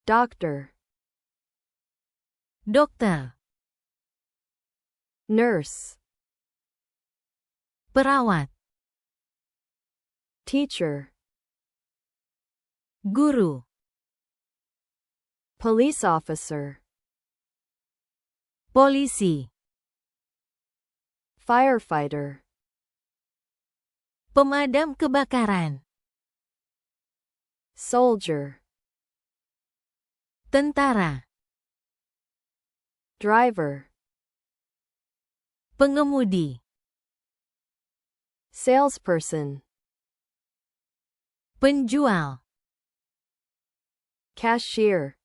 Doctor. Dokter. Nurse. Perawat. Teacher. Guru. Police officer. Polisi. Firefighter. Pemadam kebakaran. Soldier. Tentara. Driver. Pengemudi. Salesperson. Penjual. Cashier.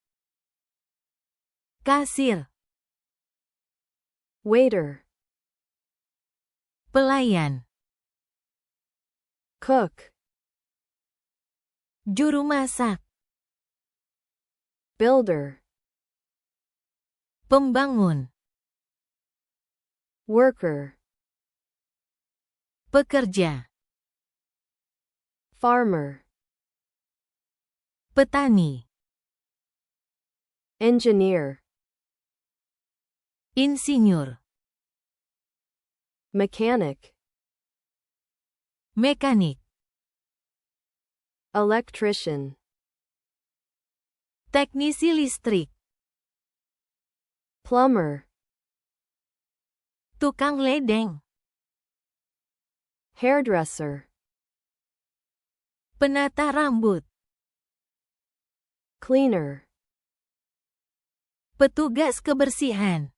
Kasir. Waiter. Pelayan. Cook. Juru masak. Builder. Pembangun. Worker. Pekerja. Farmer. Petani. Engineer. Insinyur. Mechanic. Mekanik. Electrician. Teknisi listrik. Plumber. Tukang ledeng. Hairdresser. Penata rambut. Cleaner. Petugas kebersihan.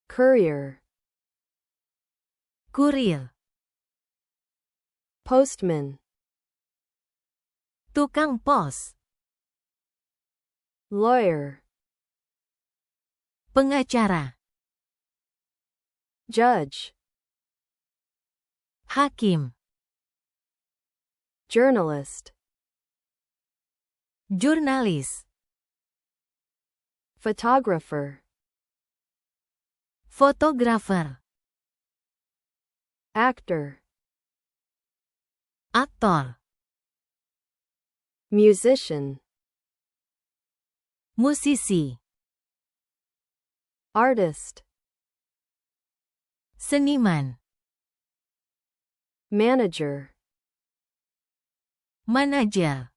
Courier. Kurir. Postman. Tukang pos. Lawyer. Pengacara. Judge. Hakim. Journalist. Jurnalis. Photographer. Fotografer. Actor. Aktor. Musician. Musisi. Artist. Seniman. Manager. Manajer.